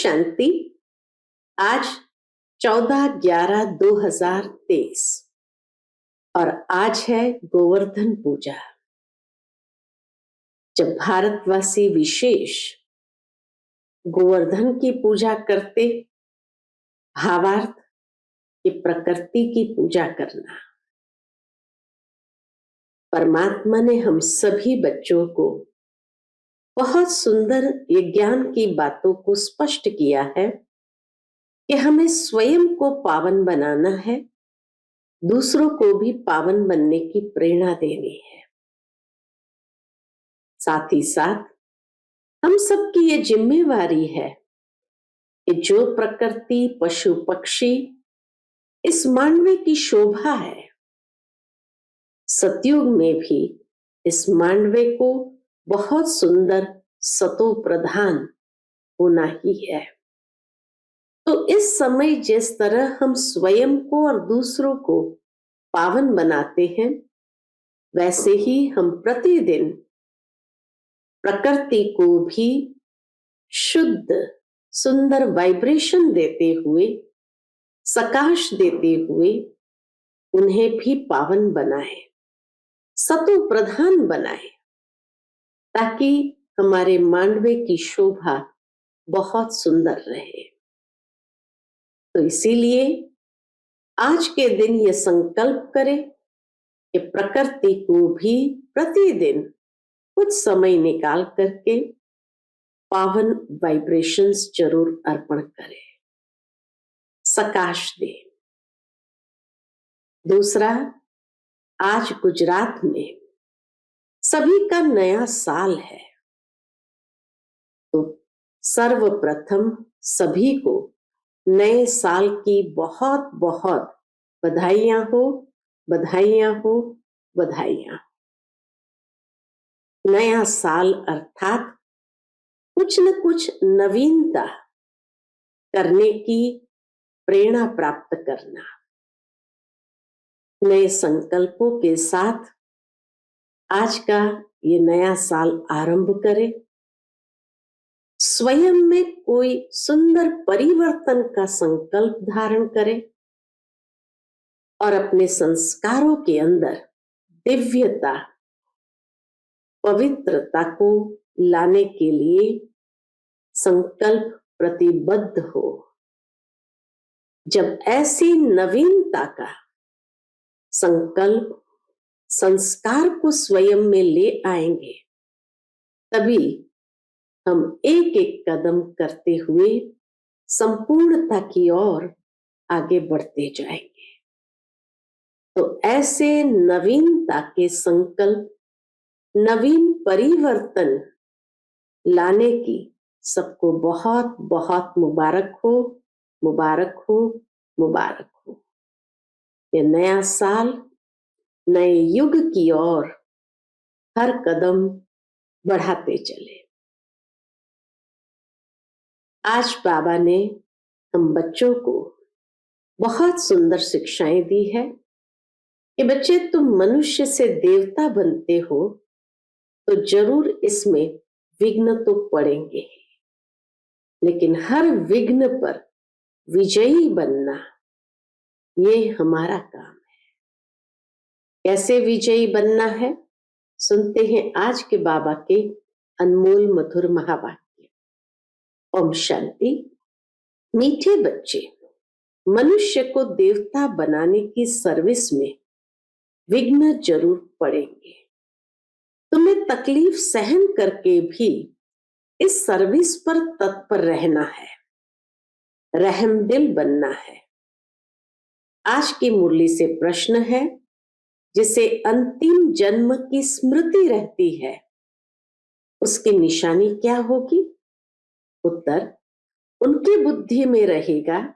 शांति। आज 14/11/2023 और आज है गोवर्धन पूजा। जब भारतवासी विशेष गोवर्धन की पूजा करते, भावार्थ कि प्रकृति की पूजा करना। परमात्मा ने हम सभी बच्चों को बहुत सुंदर ये ज्ञान की बातों को स्पष्ट किया है कि हमें स्वयं को पावन बनाना है, दूसरों को भी पावन बनने की प्रेरणा देनी है। साथ ही साथ हम सबकी ये जिम्मेवारी है कि जो प्रकृति, पशु पक्षी इस मानव की शोभा है, सतयुग में भी इस मानव को बहुत सुंदर सतो प्रधान होना ही है। तो इस समय जिस तरह हम स्वयं को और दूसरों को पावन बनाते हैं, वैसे ही हम प्रतिदिन प्रकृति को भी शुद्ध सुंदर वाइब्रेशन देते हुए, सकाश देते हुए उन्हें भी पावन बनाए, सतो प्रधान बनाए, ताकि हमारे मानव की शोभा बहुत सुंदर रहे। तो इसीलिए आज के दिन ये संकल्प करें कि प्रकृति को भी प्रतिदिन कुछ समय निकाल करके पावन वाइब्रेशंस जरूर अर्पण करें, सकाश दें। दूसरा, आज गुजरात में सभी का नया साल है, तो सर्वप्रथम सभी को नए साल की बहुत बहुत बधाइयां हो, बधाइयां हो, बधाइयां। नया साल अर्थात कुछ न कुछ नवीनता करने की प्रेरणा प्राप्त करना। नए संकल्पों के साथ आज का ये नया साल आरंभ करें। स्वयं में कोई सुंदर परिवर्तन का संकल्प धारण करें और अपने संस्कारों के अंदर दिव्यता, पवित्रता को लाने के लिए संकल्प प्रतिबद्ध हो। जब ऐसी नवीनता का संकल्प संस्कार को स्वयं में ले आएंगे, तभी हम एक एक कदम करते हुए संपूर्णता की ओर आगे बढ़ते जाएंगे। तो ऐसे नवीनता के संकल्प, नवीन परिवर्तन लाने की सबको बहुत बहुत मुबारक हो, मुबारक हो, मुबारक हो। ये नया साल नए युग की ओर हर कदम बढ़ाते चले। आज बाबा ने हम बच्चों को बहुत सुंदर शिक्षाएं दी है कि बच्चे, तुम मनुष्य से देवता बनते हो तो जरूर इसमें विघ्न तो पड़ेंगे, लेकिन हर विघ्न पर विजयी बनना ये हमारा काम है। कैसे विजयी बनना है, सुनते हैं आज के बाबा के अनमोल मधुर महावाक्य। ओम शांति। मीठे बच्चे, मनुष्य को देवता बनाने की सर्विस में विघ्न जरूर पड़ेंगे। तुम्हें तकलीफ सहन करके भी इस सर्विस पर तत्पर रहना है, रहमदिल बनना है। आज की मुरली से प्रश्न है, जिसे अंतिम जन्म की स्मृति रहती है, उसकी निशानी क्या होगी? उत्तर, उनकी बुद्धि में रहेगा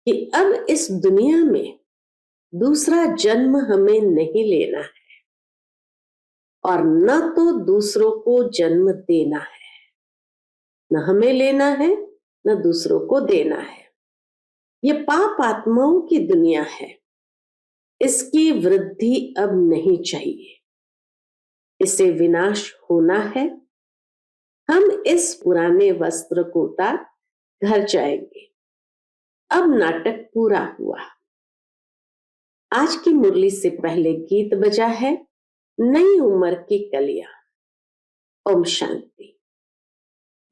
कि अब इस दुनिया में दूसरा जन्म हमें नहीं लेना है और न तो दूसरों को जन्म देना है, न हमें लेना है न दूसरों को देना है। ये पाप आत्माओं की दुनिया है, इसकी वृद्धि अब नहीं चाहिए, इसे विनाश होना है। हम इस पुराने वस्त्र को उतार घर जाएंगे। अब नाटक पूरा हुआ। आज की मुरली से पहले गीत बजा है नई उम्र की कलियां। ओम शांति।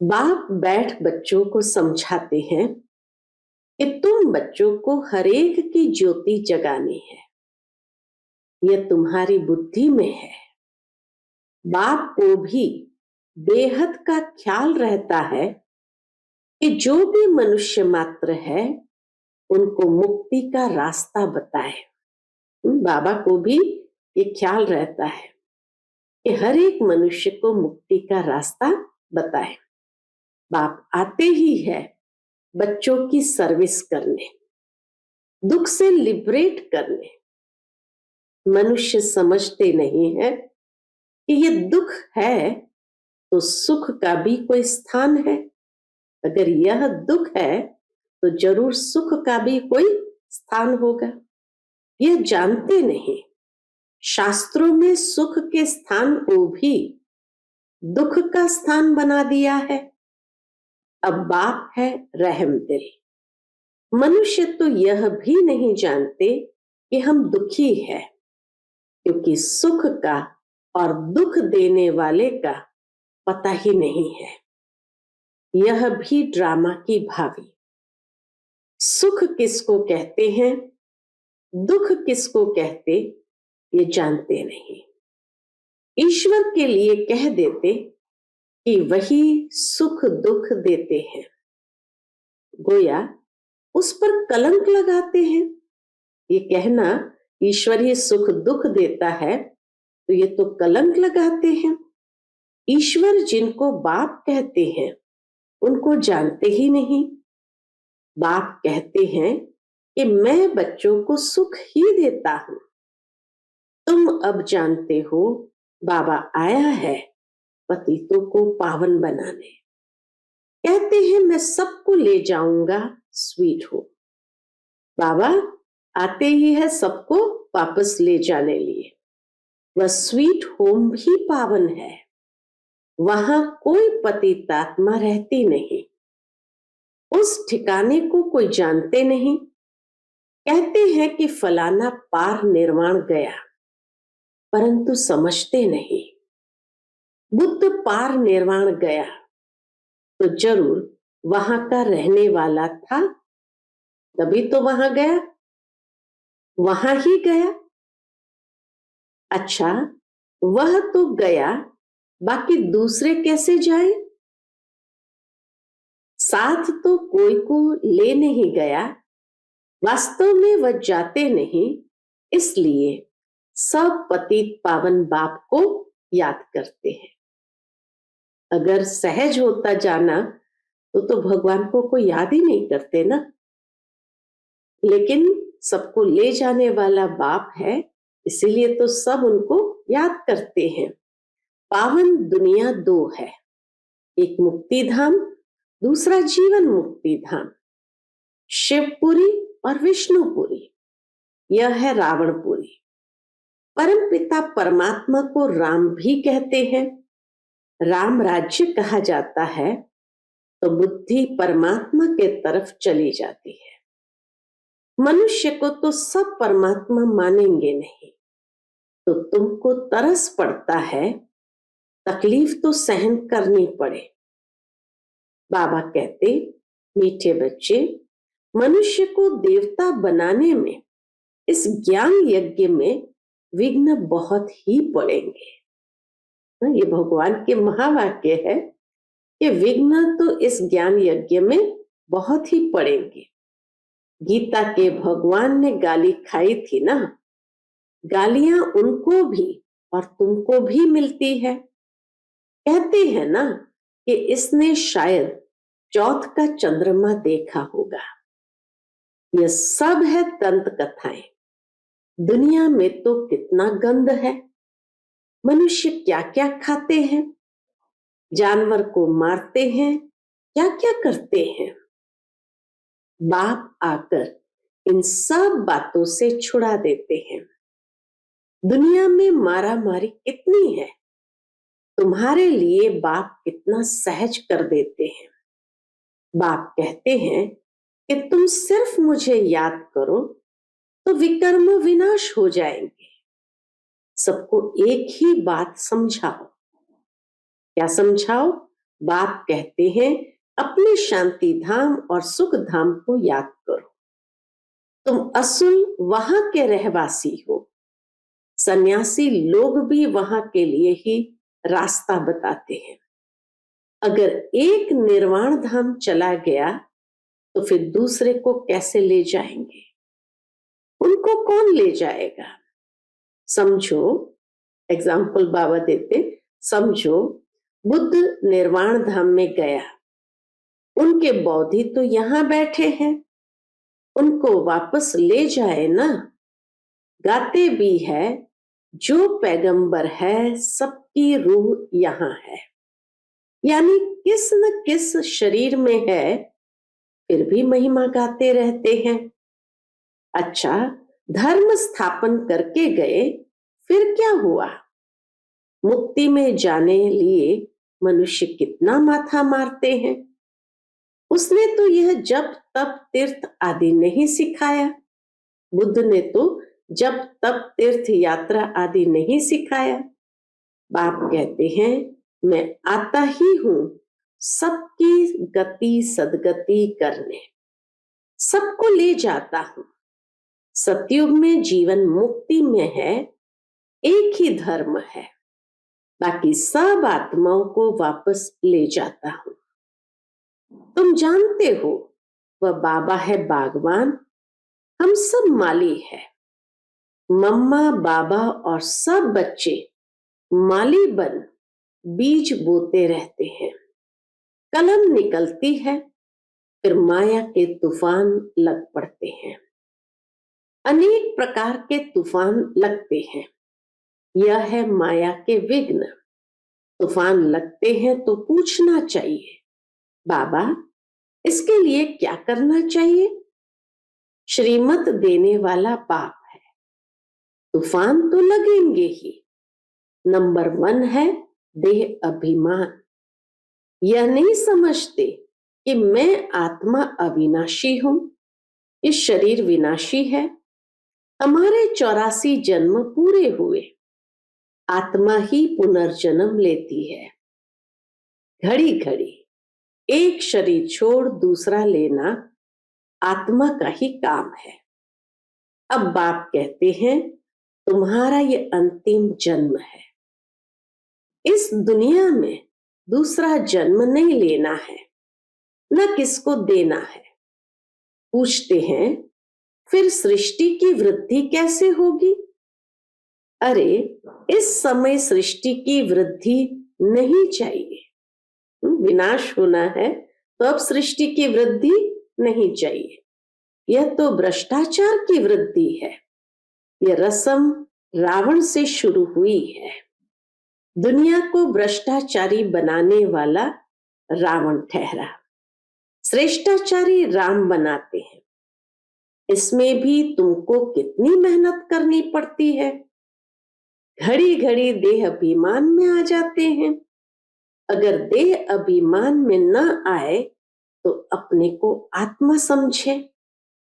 बाप बैठ बच्चों को समझाते हैं कि तुम बच्चों को हरेक की ज्योति जगानी है, यह तुम्हारी बुद्धि में है। बाप को भी बेहद का ख्याल रहता है कि जो भी मनुष्य मात्र है उनको मुक्ति का रास्ता बताए। बाबा को भी ये ख्याल रहता है कि हर एक मनुष्य को मुक्ति का रास्ता बताए। बाप आते ही है बच्चों की सर्विस करने, दुख से लिबरेट करने। मनुष्य समझते नहीं है कि ये दुख है तो सुख का भी कोई स्थान है। अगर यह दुख है तो जरूर सुख का भी कोई स्थान होगा। यह जानते नहीं। शास्त्रों में सुख के स्थान को भी दुख का स्थान बना दिया है। अब बाप है रहम दिल। मनुष्य तो यह भी नहीं जानते कि हम दुखी है, क्योंकि सुख का और दुख देने वाले का पता ही नहीं है। यह भी ड्रामा की भावी। सुख किसको कहते हैं, दुख किसको कहते, ये जानते नहीं। ईश्वर के लिए कह देते कि वही सुख दुख देते हैं, गोया उस पर कलंक लगाते हैं। ये कहना ईश्वर ही सुख दुख देता है तो ये तो कलंक लगाते हैं। ईश्वर जिनको बाप कहते हैं उनको जानते ही नहीं। बाप कहते हैं कि मैं बच्चों को सुख ही देता हूं। तुम अब जानते हो बाबा आया है पतितों को पावन बनाने। कहते हैं मैं सबको ले जाऊंगा स्वीट होम। बाबा आते ही है सबको वापस ले जाने लिए। वह स्वीट होम भी पावन है। वहां कोई पतितात्मा रहती नहीं। उस ठिकाने को कोई जानते नहीं। कहते हैं कि फलाना पार निर्वाण गया, परंतु समझते नहीं। बुद्ध पार निर्वाण गया तो जरूर वहां का रहने वाला था, तभी तो वहां गया, वहां ही गया। अच्छा, वह तो गया, बाकी दूसरे कैसे जाए? साथ तो कोई को ले नहीं गया। वास्तव में वह जाते नहीं, इसलिए सब पतित पावन बाप को याद करते हैं। अगर सहज होता जाना तो भगवान को कोई याद ही नहीं करते ना। लेकिन सबको ले जाने वाला बाप है, इसीलिए तो सब उनको याद करते हैं। पावन दुनिया दो है, एक मुक्ति धाम, दूसरा जीवन मुक्ति धाम। शिवपुरी और विष्णुपुरी, यह है रावणपुरी। परम पिता परमात्मा को राम भी कहते हैं। राम राज्य कहा जाता है तो बुद्धि परमात्मा के तरफ चली जाती है। मनुष्य को तो सब परमात्मा मानेंगे नहीं, तो तुमको तरस पड़ता है, तकलीफ तो सहन करनी पड़े। बाबा कहते मीठे बच्चे, मनुष्य को देवता बनाने में, इस ज्ञान यज्ञ में विघ्न बहुत ही पड़ेंगे। ये भगवान के महावाक्य है कि विघ्न तो इस ज्ञान यज्ञ में बहुत ही पड़ेंगे। गीता के भगवान ने गाली खाई थी ना, गालियां उनको भी और तुमको भी मिलती है। कहते हैं ना कि इसने शायद चौथ का चंद्रमा देखा होगा। यह सब है तंत कथाएं। दुनिया में तो कितना गंद है। मनुष्य क्या क्या खाते हैं, जानवर को मारते हैं, क्या क्या करते हैं। बाप आकर इन सब बातों से छुड़ा देते हैं। दुनिया में मारा मारी कितनी है, तुम्हारे लिए बाप कितना सहज कर देते हैं। बाप कहते हैं कि तुम सिर्फ मुझे याद करो तो विकर्म विनाश हो जाएंगे। सबको एक ही बात समझाओ। क्या समझाओ? बाप कहते हैं अपने शांति धाम और सुख धाम को याद करो। तुम असुल वहां के रहवासी हो। सन्यासी लोग भी वहां के लिए ही रास्ता बताते हैं। अगर एक निर्वाण धाम चला गया तो फिर दूसरे को कैसे ले जाएंगे? उनको कौन ले जाएगा? समझो, एग्जाम्पल बाबा देते, समझो बुद्ध निर्वाण धाम में गया, उनके बौद्धि तो यहां बैठे हैं, उनको वापस ले जाए ना। गाते भी है जो पैगंबर है सबकी रूह यहां है, यानी किस न किस शरीर में है, फिर भी महिमा गाते रहते हैं। अच्छा, धर्म स्थापन करके गए, फिर क्या हुआ? मुक्ति में जाने लिए मनुष्य कितना माथा मारते हैं। उसने तो यह जप तप तीर्थ आदि नहीं सिखाया। बुद्ध ने तो जप तप तीर्थ यात्रा आदि नहीं सिखाया। बाप कहते हैं मैं आता ही हूं सबकी गति सदगति करने, सबको ले जाता हूं। सतयुग में जीवन मुक्ति में है, एक ही धर्म है, बाकी सब आत्माओं को वापस ले जाता हूं। तुम जानते हो वह बाबा है बागवान, हम सब माली है। मम्मा बाबा और सब बच्चे माली बन बीज बोते रहते हैं। कलम निकलती है, फिर माया के तूफान लग पड़ते हैं। अनेक प्रकार के तूफान लगते हैं, यह है माया के विघ्न। तूफान लगते हैं तो पूछना चाहिए, बाबा इसके लिए क्या करना चाहिए? श्रीमत देने वाला बाप है, तूफान तो लगेंगे ही। नंबर 1 है देह अभिमान। यह नहीं समझते कि मैं आत्मा अविनाशी हूं, इस शरीर विनाशी है। हमारे 84 जन्म पूरे हुए, आत्मा ही पुनर्जन्म लेती है। घड़ी घड़ी एक शरीर छोड़ दूसरा लेना आत्मा का ही काम है। अब बाप कहते हैं तुम्हारा ये अंतिम जन्म है, इस दुनिया में दूसरा जन्म नहीं लेना है, न किसको देना है। पूछते हैं फिर सृष्टि की वृद्धि कैसे होगी? अरे इस समय सृष्टि की वृद्धि नहीं चाहिए, विनाश होना है तो अब सृष्टि की वृद्धि नहीं चाहिए। यह तो भ्रष्टाचार की वृद्धि है। यह रस्म रावण से शुरू हुई है। दुनिया को भ्रष्टाचारी बनाने वाला रावण ठहरा, श्रेष्ठाचारी राम बनाते हैं। इसमें भी तुमको कितनी मेहनत करनी पड़ती है। घड़ी घड़ी देह अभिमान में आ जाते हैं। अगर देह अभिमान में न आए तो अपने को आत्मा समझे।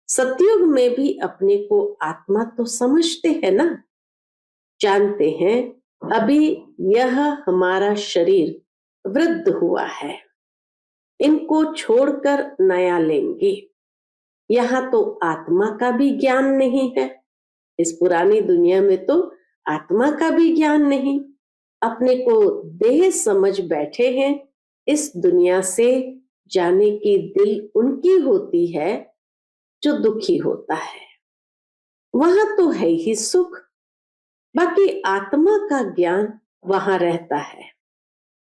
सतयुग में भी अपने को आत्मा तो समझते हैं ना, जानते हैं अभी यह हमारा शरीर वृद्ध हुआ है, इनको छोड़कर नया लेंगे। यहाँ तो आत्मा का भी ज्ञान नहीं है, इस पुरानी दुनिया में तो आत्मा का भी ज्ञान नहीं। अपने को देह समझ बैठे हैं। इस दुनिया से जाने की दिल उनकी होती है जो दुखी होता है, वहां तो है ही सुख, बाकी आत्मा का ज्ञान वहां रहता है।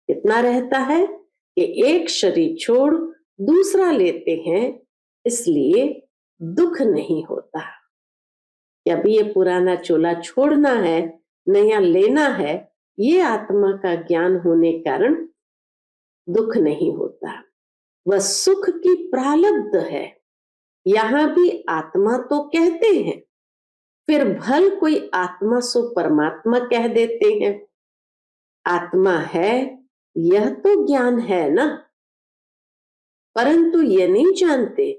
कितना रहता है कि एक शरीर छोड़ दूसरा लेते हैं, इसलिए दुख नहीं होता। कि अभी ये पुराना चोला छोड़ना है, नया लेना है, ये आत्मा का ज्ञान होने कारण दुख नहीं होता। वह सुख की प्रारब्ध है। यहां भी आत्मा तो कहते हैं, फिर भल कोई आत्मा सो परमात्मा कह देते हैं। आत्मा है यह तो ज्ञान है ना। परंतु ये नहीं जानते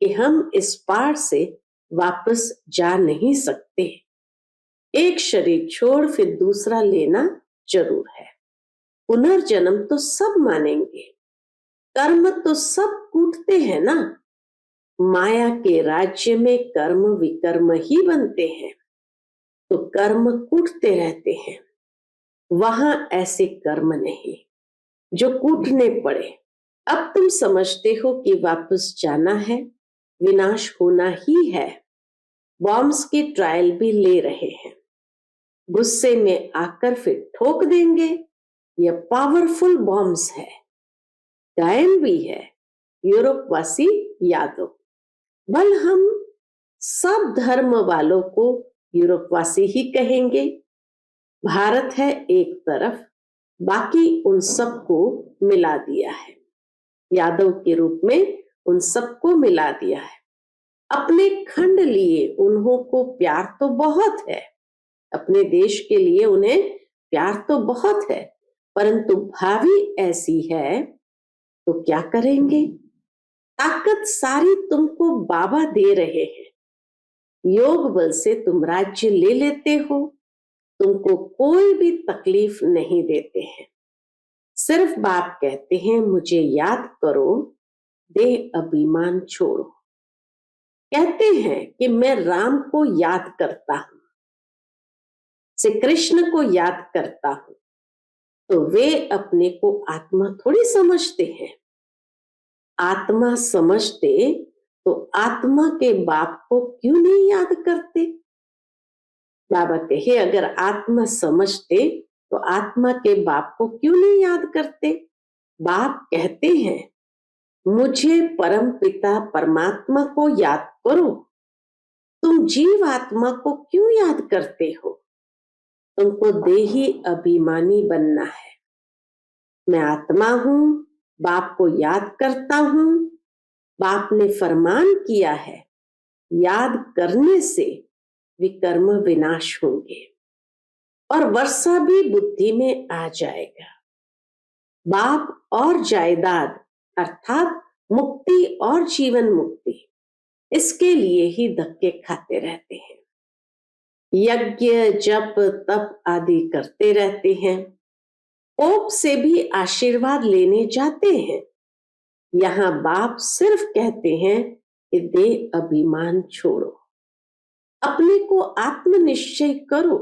कि हम इस पार से वापस जा नहीं सकते। एक शरीर छोड़ फिर दूसरा लेना जरूर है। पुनर्जन्म तो सब मानेंगे, कर्म तो सब कूटते हैं ना। माया के राज्य में कर्म विकर्म ही बनते हैं, तो कर्म कूटते रहते हैं। वहां ऐसे कर्म नहीं जो कूटने पड़े। अब तुम समझते हो कि वापस जाना है, विनाश होना ही है। बॉम्ब्स की ट्रायल भी ले रहे हैं, गुस्से में आकर फिर ठोक देंगे। यह पावरफुल बॉम्ब्स है। कायम भी है यूरोपवासी यादव। बल हम सब धर्म वालों को यूरोपवासी ही कहेंगे। भारत है एक तरफ, बाकी उन सबको मिला दिया है। यादव के रूप में उन सबको मिला दिया है। अपने खंड लिए उन्हों को प्यार तो बहुत है, अपने देश के लिए उन्हें प्यार तो बहुत है, परंतु भावी ऐसी है तो क्या करेंगे। ताकत सारी तुमको बाबा दे रहे हैं। योग बल से तुम राज्य ले लेते हो, तुमको कोई भी तकलीफ नहीं देते हैं। सिर्फ बाप कहते हैं मुझे याद करो, देह अभिमान छोड़ो। कहते हैं कि मैं राम को याद करता हूं, श्री कृष्ण को याद करता हूं, तो वे अपने को आत्मा थोड़ी समझते हैं। आत्मा समझते तो आत्मा के बाप को क्यों नहीं याद करते। बाबा कहे अगर आत्मा समझते तो आत्मा के बाप को क्यों नहीं याद करते। बाप कहते हैं मुझे परम पिता परमात्मा को याद करो। तुम जीव आत्मा को क्यों याद करते हो। तुमको देही अभिमानी बनना है। मैं आत्मा हूं, बाप को याद करता हूं। बाप ने फरमान किया है याद करने से विकर्म विनाश होंगे और वर्षा भी बुद्धि में आ जाएगा। बाप और जायदाद अर्थात मुक्ति और जीवन मुक्ति, इसके लिए ही धक्के खाते रहते हैं। यज्ञ जप तप आदि करते रहते हैं। पोप से भी आशीर्वाद लेने जाते हैं। यहाँ बाप सिर्फ कहते हैं कि देह अभिमान छोड़ो, अपने को आत्मनिश्चय करो।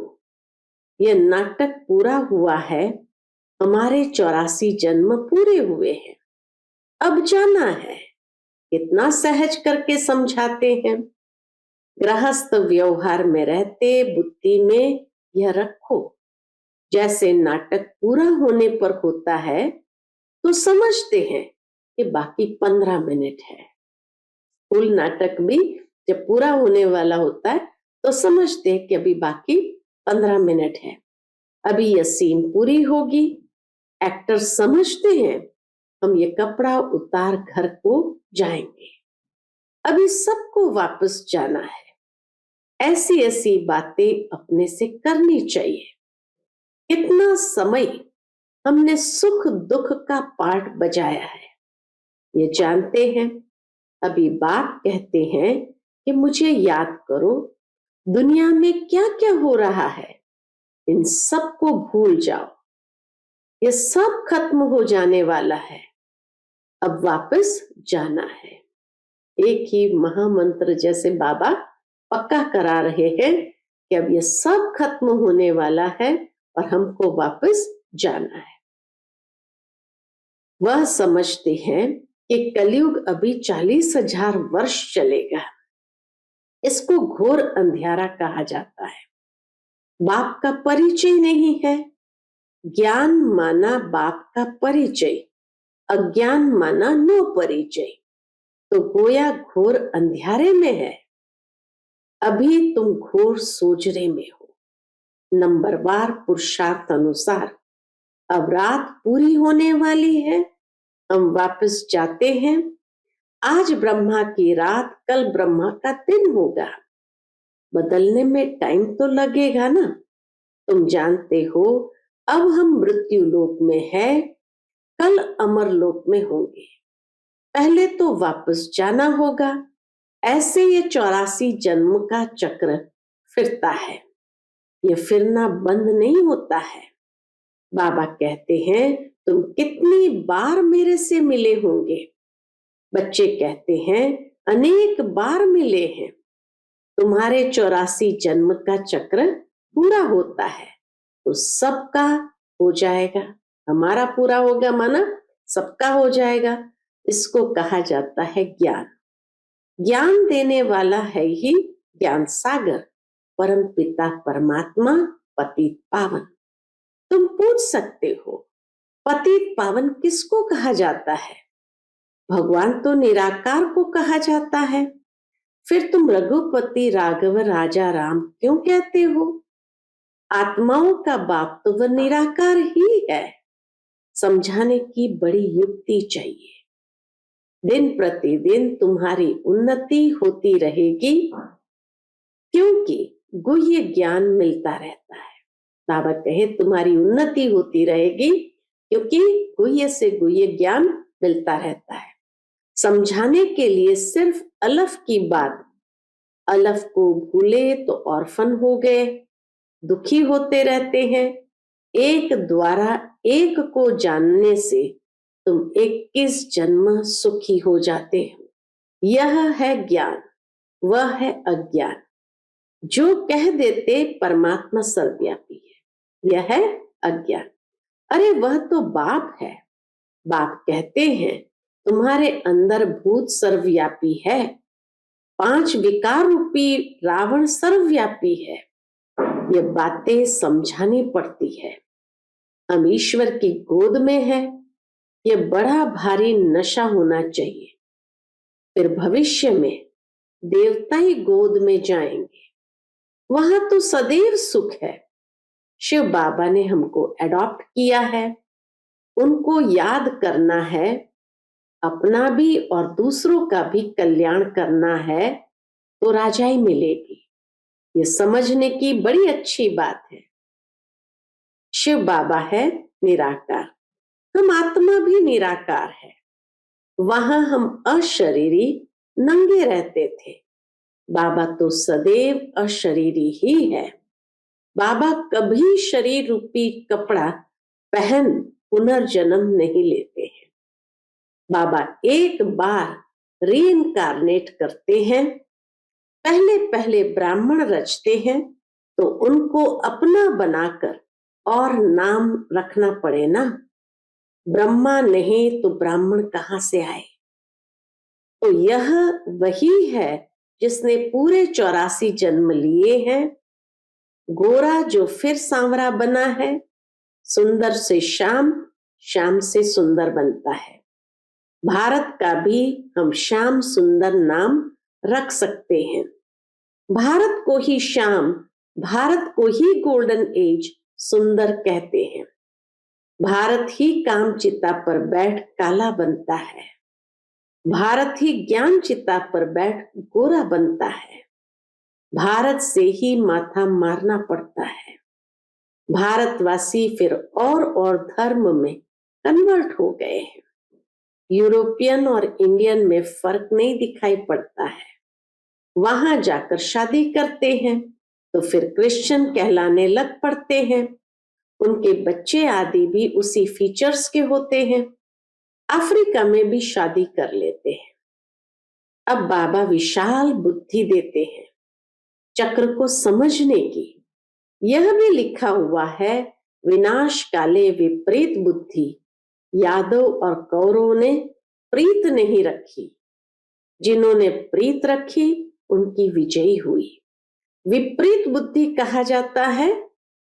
यह नाटक पूरा हुआ है, हमारे 84 जन्म पूरे हुए हैं, अब जाना है। कितना सहज करके समझाते हैं। गृहस्थ व्यवहार में रहते बुद्धि में यह रखो, जैसे नाटक पूरा होने पर होता है तो समझते हैं कि बाकी 15 मिनट है। फुल नाटक भी जब पूरा होने वाला होता है तो समझते हैं कि अभी बाकी 15 मिनट है, अभी यह सीन पूरी होगी। एक्टर समझते हैं हम ये कपड़ा उतार घर को जाएंगे, अभी सबको वापस जाना है। ऐसी ऐसी बातें अपने से करनी चाहिए। कितना समय हमने सुख दुख का पार्ट बजाया है, ये जानते हैं। अभी बाप कहते हैं कि मुझे याद करो, दुनिया में क्या क्या हो रहा है इन सब को भूल जाओ, ये सब खत्म हो जाने वाला है, अब वापस जाना है। एक ही महामंत्र जैसे बाबा पक्का करा रहे हैं कि अब ये सब खत्म होने वाला है और हमको वापस जाना है। वह समझते हैं कि कलयुग अभी 40,000 वर्ष चलेगा। इसको घोर अंधियारा कहा जाता है। बाप का परिचय नहीं है। ज्ञान माना बाप का परिचय, अज्ञान माना नो परिचय, तो गोया घोर अंधियारे में है। अभी तुम घोर सोजरे में हो। नंबरवार पुरुषार्थ अनुसार अब रात पूरी होने वाली है, हम वापस जाते हैं। आज ब्रह्मा की रात, कल ब्रह्मा का दिन होगा। बदलने में टाइम तो लगेगा ना। तुम जानते हो अब हम मृत्यु लोक में है, कल अमर लोक में होंगे। पहले तो वापस जाना होगा। ऐसे ये 84 जन्म का चक्र फिरता है, ये फिरना बंद नहीं होता है। बाबा कहते हैं तुम कितनी बार मेरे से मिले होंगे। बच्चे कहते हैं अनेक बार मिले हैं। तुम्हारे 84 जन्म का चक्र पूरा होता है तो सबका हो जाएगा। हमारा पूरा होगा माना सबका हो जाएगा। इसको कहा जाता है ज्ञान। ज्ञान देने वाला है ही ज्ञान सागर, परम पिता परमात्मा पतित पावन। तुम पूछ सकते हो पतित पावन किसको कहा जाता है? भगवान तो निराकार को कहा जाता है। फिर तुम रघुपति राघव राजा राम क्यों कहते हो? आत्माओं का बाप तो वह निराकार ही है। समझाने की बड़ी युक्ति चाहिए। दिन प्रतिदिन तुम्हारी उन्नति होती रहेगी क्योंकि गुह्य ज्ञान मिलता रहता है। बाबा कहे तुम्हारी उन्नति होती रहेगी क्योंकि गुह्य से गुह्य ज्ञान मिलता रहता है। समझाने के लिए सिर्फ अलफ की बात, अलफ को भूले तो ऑर्फन हो गए, दुखी होते रहते हैं। एक द्वारा एक को जानने से तुम 21 जन्म सुखी हो जाते हो। यह है ज्ञान, वह है अज्ञान। जो कह देते परमात्मा सर्वव्यापी है, यह है अज्ञान। अरे वह तो बाप है। बाप कहते हैं तुम्हारे अंदर भूत सर्वव्यापी है, 5 विकार रूपी रावण सर्वव्यापी है। ये बातें समझानी पड़ती है। हम ईश्वर की गोद में है, ये बड़ा भारी नशा होना चाहिए। फिर भविष्य में देवता ही गोद में जाएंगे, वहां तो सदैव सुख है। शिव बाबा ने हमको अडॉप्ट किया है, उनको याद करना है, अपना भी और दूसरों का भी कल्याण करना है तो राजाई मिलेगी। ये समझने की बड़ी अच्छी बात है। शिव बाबा है निराकार, हम आत्मा भी निराकार है। वहां हम अशरीरी नंगे रहते थे, बाबा तो सदैव अशरीरी ही है। बाबा कभी शरीर रूपी कपड़ा पहन पुनर्जन्म नहीं लेते हैं। बाबा एक बार रीइंकारनेट करते हैं। पहले पहले ब्राह्मण रचते हैं तो उनको अपना बनाकर और नाम रखना पड़े ना। ब्रह्मा नहीं तो ब्राह्मण कहां से आए? तो यह वही है जिसने पूरे 84 जन्म लिए हैं। गोरा जो फिर सांवरा बना है, सुंदर से श्याम, श्याम से सुंदर बनता है। भारत का भी हम श्याम सुंदर नाम रख सकते हैं। भारत को ही श्याम, भारत को ही गोल्डन एज सुंदर कहते हैं। भारत ही काम चिता पर बैठ काला बनता है, भारत ही ज्ञान चिता पर बैठ गोरा बनता है। भारत से ही माथा मारना पड़ता है। भारतवासी फिर और धर्म में कन्वर्ट हो गए हैं। यूरोपियन और इंडियन में फर्क नहीं दिखाई पड़ता है। वहां जाकर शादी करते हैं तो फिर क्रिश्चियन कहलाने लग पड़ते हैं। उनके बच्चे आदि भी उसी फीचर्स के होते हैं। अफ्रीका में भी शादी कर लेते हैं। अब बाबा विशाल बुद्धि देते हैं चक्र को समझने की। यह भी लिखा हुआ है विनाश काले विपरीत बुद्धि, यादव और कौरवों ने प्रीत नहीं रखी, जिन्होंने प्रीत रखी उनकी विजयी हुई। विपरीत बुद्धि कहा जाता है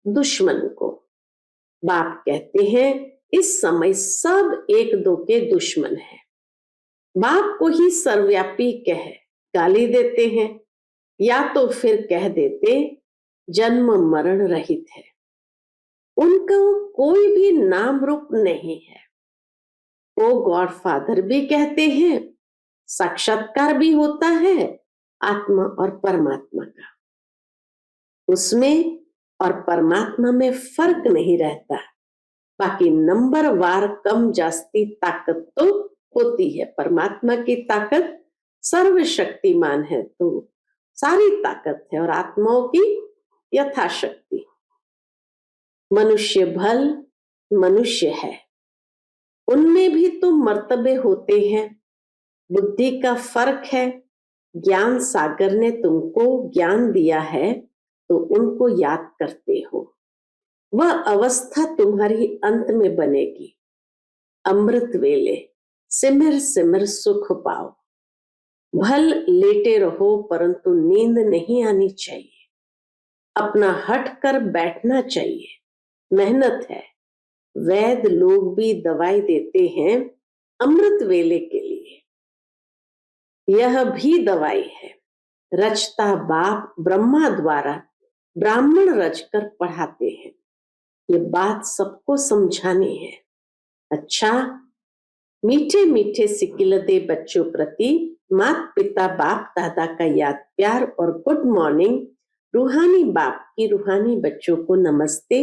दुश्मन को। बाप कहते हैं इस समय सब एक दो के दुश्मन है। बाप को ही सर्वव्यापी कह गाली देते हैं या तो फिर कह देते जन्म मरण रहित है। उनका कोई भी नाम रूप नहीं है। वो गॉड फादर भी कहते हैं, साक्षात्कार भी होता है आत्मा और परमात्मा का। उसमें और परमात्मा में फर्क नहीं रहता। बाकी नंबर वार कम जास्ती ताकत तो होती है। परमात्मा की ताकत सर्वशक्तिमान है, तो सारी ताकत है, और आत्माओं की यथाशक्ति। मनुष्य भल मनुष्य है, उनमें भी तो मर्तबे होते हैं, बुद्धि का फर्क है। ज्ञान सागर ने तुमको ज्ञान दिया है तो उनको याद करते हो। वह अवस्था तुम्हारी अंत में बनेगी। अमृत वेले सिमर सिमर सुख पाओ। भल लेटे रहो परंतु नींद नहीं आनी चाहिए। अपना हट कर बैठना चाहिए। मेहनत है। वैद्य लोग भी दवाई देते हैं अमृत वेले के लिए। यह भी दवाई है। रचता बाप ब्रह्मा द्वारा, ब्राह्मण रचकर पढ़ाते हैं। ये बात सबको समझानी है। अच्छा, मीठे मीठे सिकिलदे बच्चों प्रति माता पिता बाप दादा का याद प्यार और गुड मॉर्निंग। रूहानी बाप की रूहानी बच्चों को नमस्ते।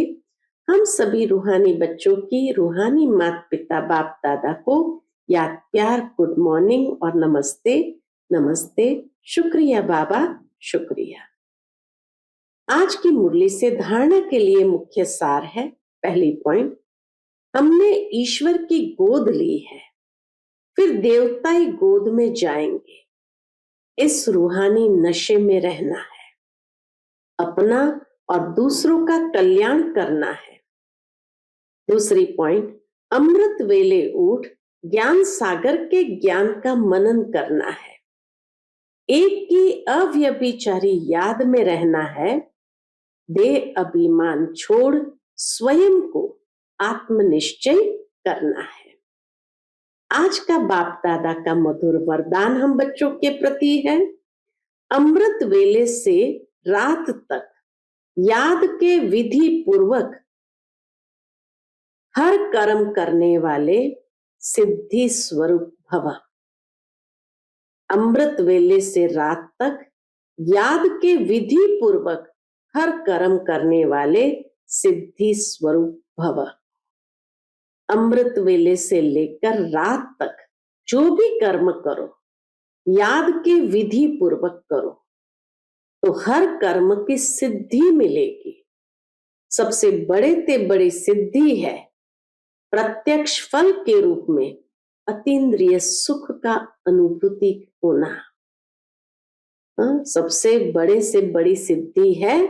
हम सभी रूहानी बच्चों की रूहानी माता पिता बाप दादा को याद प्यार, गुड मॉर्निंग और नमस्ते। नमस्ते। शुक्रिया बाबा, शुक्रिया। आज की मुरली से धारणा के लिए मुख्य सार है। पहली पॉइंट, हमने ईश्वर की गोद ली है, फिर देवताई गोद में जाएंगे। इस रूहानी नशे में रहना है, अपना और दूसरों का कल्याण करना है। दूसरी पॉइंट, अमृत वेले उठ ज्ञान सागर के ज्ञान का मनन करना है। एक की अव्यभिचारी याद में रहना है। देह अभिमान छोड़ स्वयं को आत्मनिश्चय करना है। आज का बाप दादा का मधुर वरदान हम बच्चों के प्रति है। अमृत वेले से रात तक याद के विधि पूर्वक हर कर्म करने वाले सिद्धि स्वरूप भव। अमृत वेले से रात तक याद के विधि पूर्वक हर कर्म करने वाले सिद्धि स्वरूप भव। अमृत वेले से लेकर रात तक जो भी कर्म करो, याद के विधि पूर्वक करो, तो हर कर्म की सिद्धि मिलेगी। सबसे बड़े ते बड़ी सिद्धि है प्रत्यक्ष फल के रूप में अतीन्द्रिय सुख का अनुभूति होना। सबसे बड़े से बड़ी सिद्धि है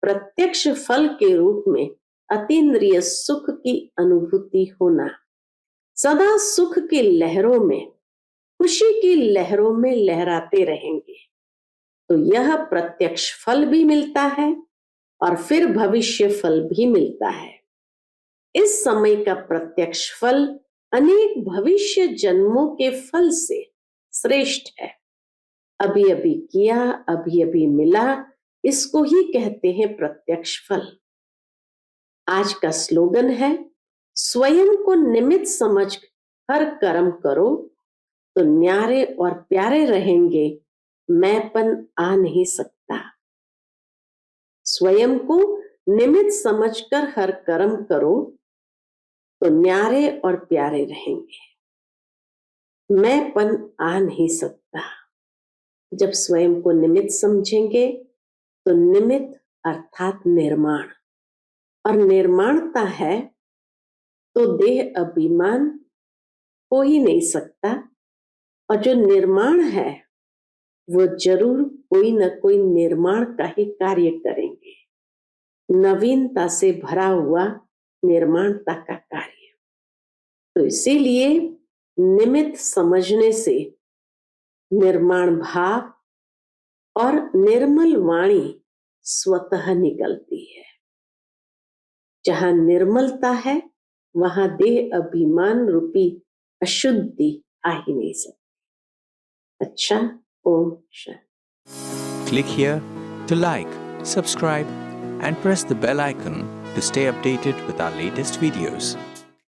प्रत्यक्ष फल के रूप में अतीन्द्रिय सुख की अनुभूति होना। सदा सुख की लहरों में, खुशी की लहरों में लहराते रहेंगे तो यह प्रत्यक्ष फल भी मिलता है और फिर भविष्य फल भी मिलता है। इस समय का प्रत्यक्ष फल अनेक भविष्य जन्मों के फल से श्रेष्ठ है। अभी अभी किया, अभी अभी मिला, इसको ही कहते हैं प्रत्यक्ष फल। आज का स्लोगन है, स्वयं को निमित्त समझ हर कर्म करो तो न्यारे और प्यारे रहेंगे, मैंपन आ नहीं सकता। स्वयं को निमित्त समझकर हर कर्म करो तो न्यारे और प्यारे रहेंगे, मैंपन आ नहीं सकता। जब स्वयं को निमित्त समझेंगे तो निमित्त अर्थात निर्माण, और निर्माणता है तो देह अभिमान हो ही नहीं सकता, और जो निर्माण है वो जरूर कोई न कोई निर्माण का ही कार्य करेंगे। नवीनता से भरा हुआ निर्माणता का कार्य। तो इसीलिए निमित्त समझने से निर्माण भाव और निर्मल वाणी स्वतः निकलती है। जहां निर्मलता है वहां देह अभिमान रूपी अशुद्धि आ ही नहीं सकती। अच्छा, Om Shanti. Click here to like, subscribe and press the bell icon to stay updated with our latest videos.